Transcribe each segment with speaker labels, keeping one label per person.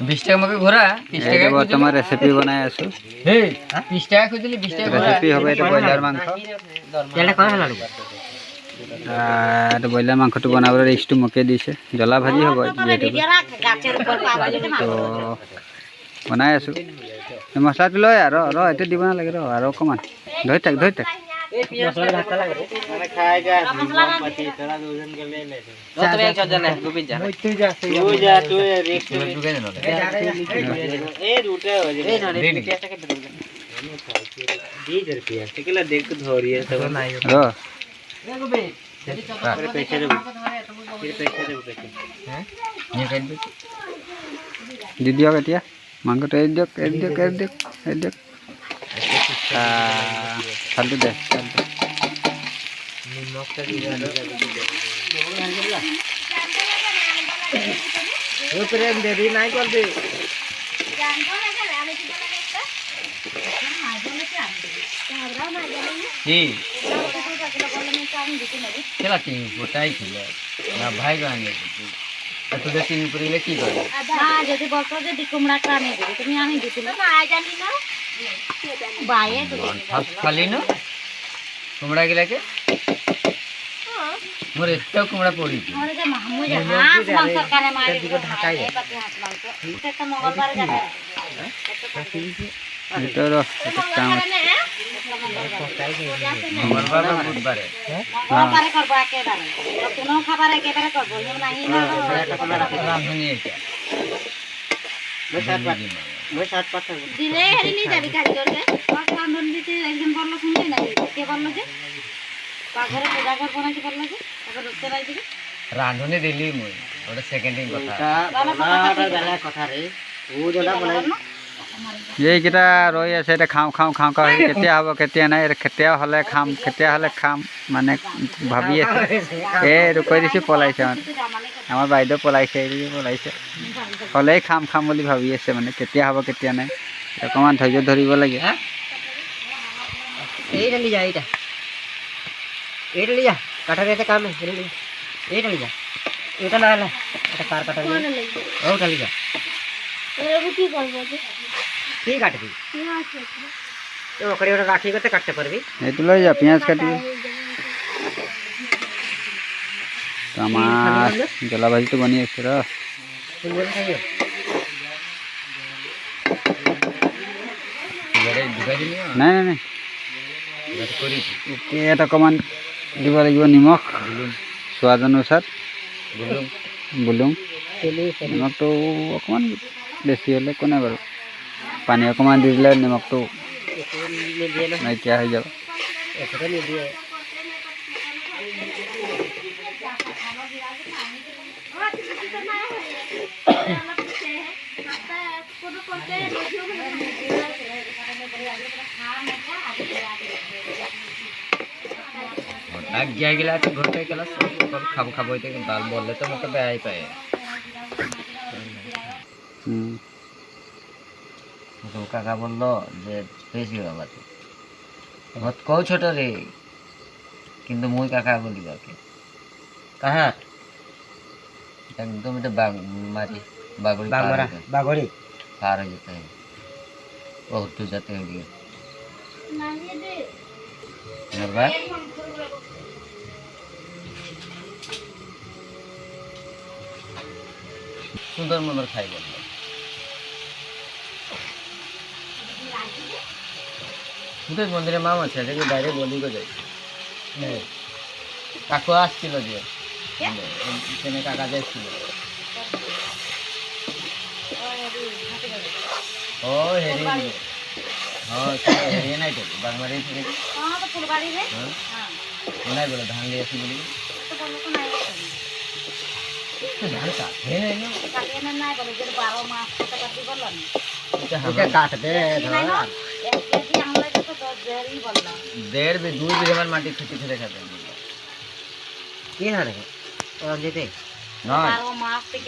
Speaker 1: 20 টাকা মকে ঘোরা 30 টাকা
Speaker 2: বর্তমান রেসিপি বানাই আছো
Speaker 1: হে 20 টাকা কইলি 20 টাকা
Speaker 2: রেসিপি হবে এটা ব্রয়লার মাংস
Speaker 1: তেলটা কম হলো
Speaker 2: আর ব্রয়লার মাংসটো বনাবলৈ রিস্টু মকে দিছে জ্বলা ভাজি হ'ব যেটো তো বনাই আছো মছলাটো লৈ আৰু এটা দিব নালাগে আৰু অকমান ধৰি থাক
Speaker 1: মছলা ভাতটা লাগে মানে খাই যা পাতি তোরা দুজন গলে লে তো তুমি এক চল গোবিন যা তুই যা তুই রেস্ট ঢুকে না এই রুটে हो जाए ए टेस्ट के 20 रुपया केला देख धोरिए सब नहीं
Speaker 2: रो
Speaker 1: रे गोबे तेरे पैसे दे तेरे पैसे दे पैसे हैं ये कर दे
Speaker 2: দিদিও কেতিয়া মাংসটো এৰি দিয়ক ফালতু দে
Speaker 1: নিমকটা দিয়ে দাও ও প্রেম দেরি নাই করবে জানবো না যে আমি কি বলা একটা মাইজলে কি আনবে তোমরা মাইজলে কি খেলা কি গোটাই ছিল না ভাই গানে তোদের টিম উপরে গেলে কি করে
Speaker 3: না যদি বলতো যে ডিকুমড়া কানে দিবি তুমি আনি দিছিল না আই জানি না বাইয়ে তো
Speaker 1: খালি না কুমড়া গিলাকে মোর এত কুমড়া পড়িছে
Speaker 3: মোরে যে মাহমুদ হাঁস মাংস কানে মারি দিকে ঢাকাই দে পাতি হাঁস মাংস এটা মঙ্গলবার যাবে
Speaker 2: ভিতর কাম
Speaker 1: মঙ্গলবার না বুধবারে
Speaker 3: মঙ্গলবারে করব একেবারে কোনো খাবার একেবারে করব এমন নাই না
Speaker 1: রাঁধুনি এটা মই সাত পাঁচ
Speaker 3: দিলে হেরি নি যাবি কারিগরকে আর রাঁধুন দিতে একজন বলল শুনতে না কে বলল যে পাগরে পূজা করব না কি বলল যে তারপর রুতে রাই দিবি
Speaker 1: রাঁধুনি দিলি মই ওটা সেকেন্ডিং কথা
Speaker 3: ওটা
Speaker 1: বেলা কথা রে ও যেটা বলে
Speaker 2: এইকেইটা ৰৈ আছে এতিয়া খাওঁ কেতিয়া হ'ব কেতিয়া নাই কেতিয়া হ'লে খাম মানে ভাবি আছে এই কৈ দিছোঁ পলাইছে মানে আমাৰ বাইদেউ পলাইছে হ'লেই খাম বুলি ভাবি আছে মানে কেতিয়া হ'ব কেতিয়া নাই অকণমান ধৈৰ্য ধৰিব লাগে
Speaker 1: এইটা লিজা এইটা লিজা কাটা রেতে কাম এইটা লিজা এটা না না এটা কার কাটা ওটা লিজা
Speaker 3: কি করব যে
Speaker 1: কি কাটবি তো ওখানে ওটা রাখি করতে কাটতে পারবি
Speaker 2: এইটো লৈ যা পিঁয়াজ কাটিবি আমাৰ জ্বলা ভাজিটো বনি আছে ৰ নাই ইয়াত অকণমান দিব লাগিব নিমখ সোৱাদ অনুসাৰ বুলুং নিমখটো অকণমান বেছি হ'লে একো নাই বাৰু পানী অকণমান দি দিলে নিমখটো নাইকিয়া হৈ যাব
Speaker 1: আজ্ঞা গেলা তো ঘরতে গেলা সব খাবো হইতে দাল বললে তো মতো বেয়াই পায় তো কাকা বললো যে পেয়েছি বাবা তো মত কও ছোট রে কিন্তু মুই কাকা বলি কাকে কাহা একদম এটা মাটি বাগড়ি পার হয়ে যেতে है बहुत तो जाते हैं लिए সুন্দর মন্দর খাই বললো সুন্দর মন্দিরে মাম আছে দেখি বাইরে বলি গো যাই কাকু আসছিল যে সেখানে কাকা যাচ্ছিল ও হেরি হ্যাঁ হেরি নাই তো বাগমারি থেকে নাই বলে ধান নিয়ে আসি বলি ধান কাটে নাই কাটবে देर भी दूर भी जमान माटी खेती खेले खाते ये ना रे और जेते ना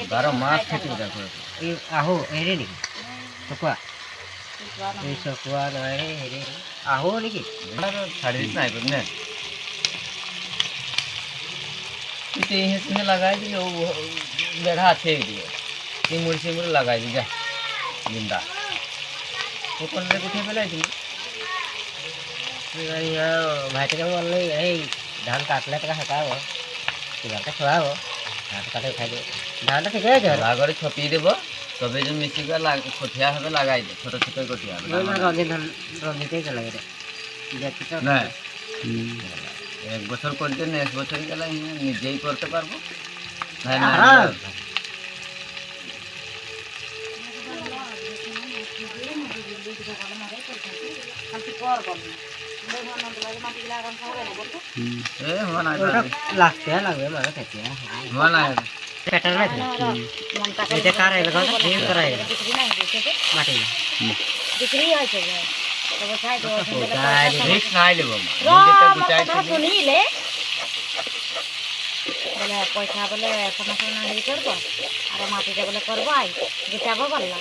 Speaker 1: 12 मास खेती करते ये आहो हेरे नी सकवा ये सकवा ना हेरे आहो नी की साड़ी ना है ने इते इसमें लगाई दी वो बेढ़ा थे दी सिमुर लगाई दी जा নিন্দা ও কোনটা উঠিয়ে ফেলাইছিল ভাইটাকে বললে এই ধান কাটলে টাকা হাঁকাবো ধানটা খোয়াবো ধানটা কাটে উঠাই দেবো ধানটা ঠিক আছে
Speaker 2: আগরে ছপিয়ে দেবো তবে যে মিশিয়ে কঠিয়া হবে লাগাই দে ছোট ছোট কঠিয়া হবে
Speaker 1: রঞ্জিতেই গেল
Speaker 2: না এক বছর করতে নেক্সট বছর গেলে নিজেই করতে পারবো না না
Speaker 1: লাগতে লাগবে মানে থেকে এটা কার আইবে কথা এই করা আইবে মাটি
Speaker 3: বিক্রি হয়েছে
Speaker 2: রিস্ক নাই লেব
Speaker 3: শুনিলে বলে পয়সা বলে সমস্যা ই করবো আর মাটিটা বলে করবো আই গুছাবো বললা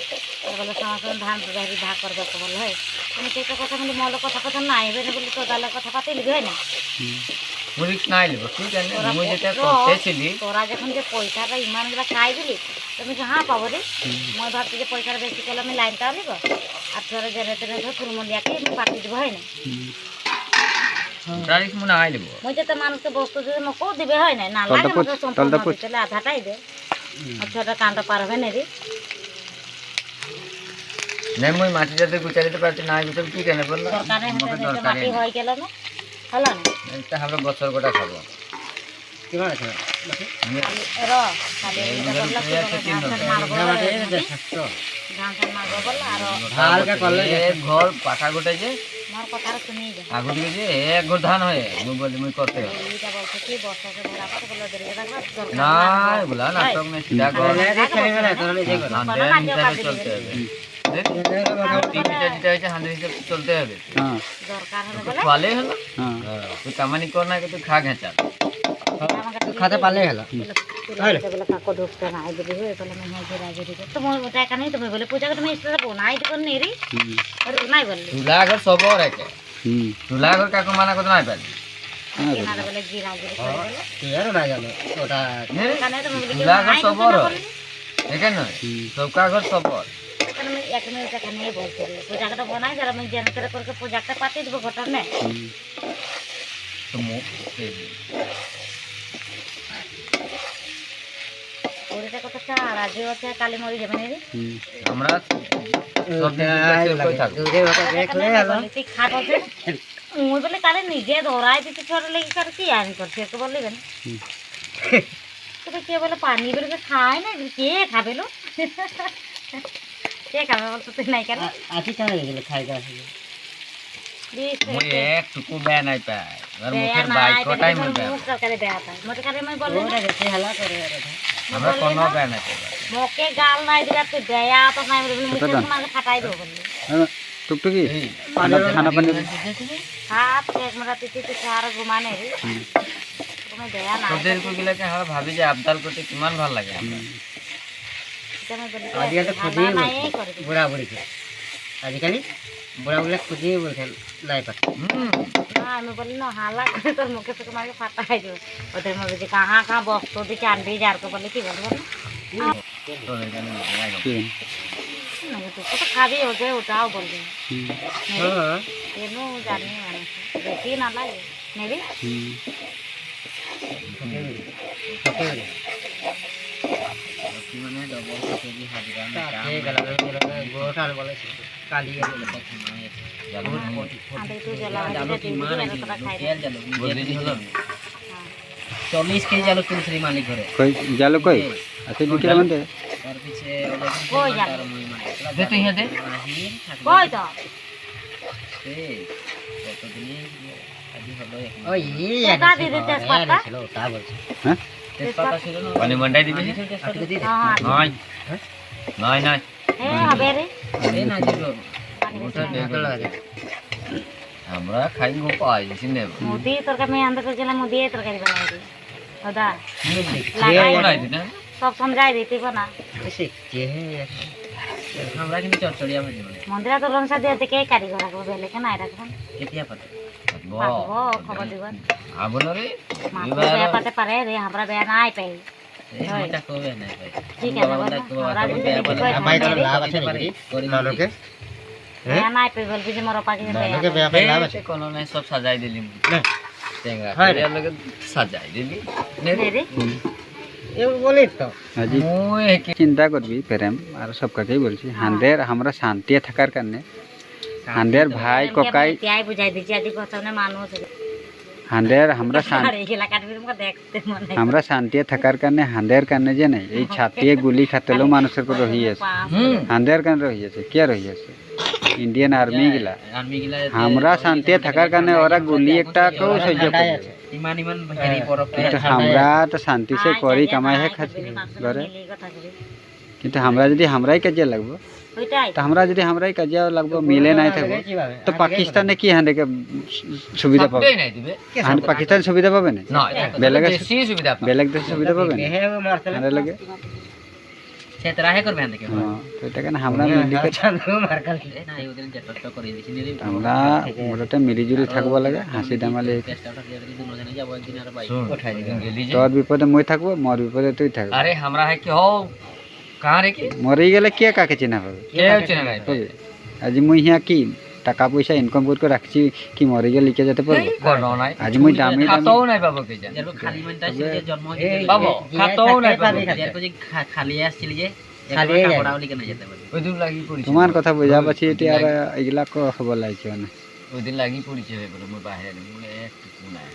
Speaker 3: বলে সমস্যা ধান বাড়ি ভাগ করবে বলে হয় আমি তো একটা কথা বলি মল কথা কথা না আইবে না বলে তো তাহলে কথা পাতে লিখবে হয় না
Speaker 2: রিস্ক নাই লেব তুই জানি মুই যেটা করতেছিলি
Speaker 3: তোরা যখন যে পয়সাটা ইমানগুলা খাই দিলি তুমি কি হ্যাঁ পাবো রে মই ভাবছি যে পয়সাটা বেশি করলে আমি লাইনটা নিব আর তোরা জেনে তেনে ফুলমলিয়াকে আমি পাতি দিব হয় না
Speaker 2: রিস্ক মনে আই লেব
Speaker 3: মই যে তো মানুষকে বস্তু যদি মকো দিবে হয় না না লাগে মতো সম্পূর্ণ দিলে আধাটাই দে আর ছোটা কানটা পার হবে না রে
Speaker 2: নাই মই মাটিটাতে গুছাই দিতে পারছি না গুছাই কি কেন বললো
Speaker 3: দরকারে মাটি হয়ে গেল না হলো না
Speaker 2: এটা আমরা বছর গোটা খাবো
Speaker 1: কি মানে আছে
Speaker 3: র খালি ধান ধান মারবো বল আর
Speaker 1: হালকা করলে
Speaker 2: এক ঘর পাকা গোটে যে
Speaker 3: আমার কথাটা শুনি যা
Speaker 2: আগু দিকে যে এক ঘর ধান হয় মুই বলি মুই করতে হবে
Speaker 3: এইটা বলছে কি বর্ষাকে ধরা পাতে বলে ধরে রাখবা দরকার
Speaker 2: না এগুলা নাটক নেই সিধা ঘর
Speaker 1: খেলে ফেলে তোরা নিজে কর
Speaker 2: চলতে হবে যেটা হয়েছে হান্ড্রেড হিসাবে চলতে হবে
Speaker 3: দরকার হলে বলে
Speaker 2: ভালো হলো তুই কামানি কর না তুই খা ঘেঁচা
Speaker 1: খাতে পারলেই হলো
Speaker 3: বলে কাকো ঢুকতে না আই দিবি হয়ে বলে মনে হয় রাজি দিবে তো মই ওটা এখানেই তুমি বলে পূজা তুমি ইস্তারা বোনাই দিব নি রে আর নাই বললি
Speaker 2: তুলা ঘর সবর একে তুলা ঘর কাকু মানা করতে নাই পারি
Speaker 3: কেনারে বলে জি রাজি করে বলে
Speaker 1: কি আর না জানো ওটা
Speaker 3: এখানে তুমি বলে
Speaker 2: তুলা ঘর সবর এখানে নয় সবকা ঘর সবর
Speaker 3: এখানে আমি এক মিনিট এখানে বলতে রে পূজাটা বোনাই যারা আমি জেন করে করে পূজাটা পাতি দিব ঘটার না
Speaker 2: তো মুখ
Speaker 3: ওটা কথা রাজি হচ্ছে কালি মরি যাবে না রে
Speaker 2: আমরা সব কই থাকবো
Speaker 1: দুধে ওটা দেখলে হলো
Speaker 3: তুই খাট আছে মুই বলে কালে নিজে ধরাই দিতে ছোট লেগে কার কি আইন করছে তো বললিবেন তবে কে বলে পানি বের করে খায় না কে খাবে লো কে খাবে বলতো তুই নাই কেন
Speaker 1: আছি চালে গেলে খাই গা
Speaker 2: মুই একটুকু বে নাই পাই আর মুখের বাইক কোটাই মুই বে
Speaker 3: সরকারে দেয়া পায় মোটে কারে মই বললে
Speaker 1: ওটা বেশি হালা করে
Speaker 2: আমরা কোনো বে নাই পাই
Speaker 3: মোকে গাল নাই দিলা তুই দেয়া তো নাই বলে মুখে তোমাকে ফাটাই দেব বললি
Speaker 2: টুকটুকি
Speaker 1: খানা পানি
Speaker 3: হাত এক মারা তিতি তিতি আর ঘুমানে রে তুমি দেয়া না
Speaker 2: তোদের কইলাকে আমরা ভাবি যে আবদাল করতে কিমান ভালো লাগে
Speaker 3: তুমি বলি
Speaker 1: আজকাল তো খুঁজেই
Speaker 3: নাই
Speaker 1: বলছে
Speaker 3: করে
Speaker 1: বুড়া বুড়িকে আজকালি বুড়া বুড়া খুঁজেই বলছেন নাই পারে
Speaker 3: না আমি বলি না হালা করে তোর মুখে তো তোমাকে ফাটাই দেব ওদের মধ্যে যে কাহা কাহা বস্তু দিকে আনবি যার কে বলে কি বলবো
Speaker 2: তোদের জানি
Speaker 3: না তো কত খাবি ওকে ওটাও বলবি
Speaker 1: হ্যাঁ
Speaker 3: কেন জানি মানুষ বেশি না লাগে নেবি
Speaker 2: কি মানে ডবল কেজি হাজিরা না
Speaker 1: ঠিক আছে গোটাল বলেছে কালি
Speaker 3: আদে তো জ্বালা আছে দিন দিন এর কথা খাই
Speaker 2: বললি হলো
Speaker 1: 40 কেজি আলু তুলছি মালিক ঘরে
Speaker 2: কই জালো কই আছে দুটো মধ্যে
Speaker 1: তার পিছে
Speaker 3: কই জানো
Speaker 2: দে তুই দে
Speaker 3: কই তো
Speaker 1: ওই
Speaker 3: এটা দিদি তেজপাতা
Speaker 1: ছিল তা বলছে
Speaker 2: হ্যাঁ
Speaker 1: তেজপাতা ছিল না
Speaker 2: পানি মন্ডাই দিবি
Speaker 3: হ্যাঁ
Speaker 2: নয় নয় নয়
Speaker 3: হ্যাঁ হবে রে
Speaker 1: এই না দিব ওটা দেখো লাগে
Speaker 2: আমরা খাই গো পাই চিনে
Speaker 3: মোদি তরকারি আমি আনতে গেলাম মোদি তরকারি বানাই দি ওদা
Speaker 2: বানাই দি না
Speaker 3: সব সমঝাই দিতে না
Speaker 1: শিখছে আমরা কিন্তু চচ্চড়িয়া ভাজি বলে
Speaker 3: মন্দিরা তো রংসা দিয়ে কে কারিগর রাখবো বেলে কেন আই রাখবেন
Speaker 1: কেতিয়া পাতা
Speaker 3: পাবো খবর দিবেন
Speaker 2: আবন রে
Speaker 3: মাছ বেয়া পাতে পারে রে আমরা বেয়া নাই পাই ঠিক আছে
Speaker 1: ভাই তোর লাভ আছে নাকি নানকে
Speaker 3: নাই পে বলবি যে মোর পাখি
Speaker 1: নানকে বেয়া পাই লাভ আছে
Speaker 4: কোনো নাই সব সাজাই দিলি
Speaker 1: না
Speaker 4: টেংরা
Speaker 1: হয়
Speaker 4: এর লগে সাজাই দিলি
Speaker 3: রে
Speaker 1: এ বলি তো
Speaker 2: আজি চিন্তা করবি প্রেম আর সব কাকেই বলছি হাঁদের আমরা শান্তি থাকার কারণে হাঁদের ভাই ককাই
Speaker 3: তাই বুঝাই দিছি আজি কথা না মানুষ
Speaker 2: হাঁদের আমরা
Speaker 3: আর এই এলাকার বিরমকে দেখতে মনে
Speaker 2: আমরা শান্তি থাকার কারণে হাঁদের কারণে যে নাই এই ছাতিয়ে গুলি খাতেলেও মানুষের করে রহি আছে হাঁদের কারণে রহি আছে কে রহি আছে ইন্ডিয়ান আর্মি গিলা
Speaker 4: আর্মি গিলা
Speaker 2: আমরা শান্তি থাকার কারণে ওরা গুলি একটাকেও সহ্য করে
Speaker 4: ইমান ইমান হেরি বরফ
Speaker 2: কিন্তু আমরা তো শান্তি সে করি কামাই হে খাচ্ছি ঘরে কিন্তু আমরা যদি আমরাই কাজে লাগবো
Speaker 3: ওইটাই
Speaker 2: তো আমরা যদি আমরাই কাজে লাগবো মিলে নাই থাকবো তো পাকিস্তানে কি হাঁদেকে সুবিধা পাবে
Speaker 4: নাই দিবে
Speaker 2: পাকিস্তান সুবিধা পাবে না
Speaker 4: না
Speaker 2: বেলেগ
Speaker 4: বেশি সুবিধা পাবে
Speaker 2: বেলেগ দেশে সুবিধা পাবে না
Speaker 1: হে মারতে
Speaker 2: হাঁদের লাগে
Speaker 4: সেতরাহে করবে দেখে
Speaker 2: হ্যাঁ, তো এটা কেন আমরা মিলিকে
Speaker 1: চান্দু মারকাল
Speaker 4: না এই ওদের জেটটা করে দিছি নিলি
Speaker 2: আমরা মোটামুটি মিলিজুলি থাকবো লাগে হাসি ধেমালি
Speaker 4: চেষ্টাটা দিয়ে যদি দুজনে যাব একদিন আর বাইক
Speaker 1: উঠাই দিবেন
Speaker 4: গেলি যে
Speaker 2: তোর বিপদে মই থাকবো মোর বিপদে তুই থাকবি
Speaker 4: আরে हमरा है कि हो कहां रे की
Speaker 2: মরি গেলে কে কাকে চিনা পাবে
Speaker 4: কেউ চেনে নাই
Speaker 2: পাবে আজি মুই হিয়া কি টাকা পয়সা ইনকাম করে রাখছি কি মরি গেলে লিখে যেতে পারবো
Speaker 4: কোনো নাই
Speaker 2: আজ মুই দামি দামি
Speaker 4: খাতাও নাই পাবো কে জান যেরকম খালি মানটা ছিল যে জন্ম হইছে পাবো খাতাও নাই পাবো যেরকম যে খালি আসছিল যে
Speaker 1: খালি
Speaker 4: কাপড়াও লিখে না যেতে পারে ওই দিন লাগি পড়িছে
Speaker 2: তোমার কথা বুঝা পাচ্ছি এটি আর এগুলা খবর লাগছে না
Speaker 4: ওই দিন লাগি পড়িছে বলে মোর বাইরে একটু নাই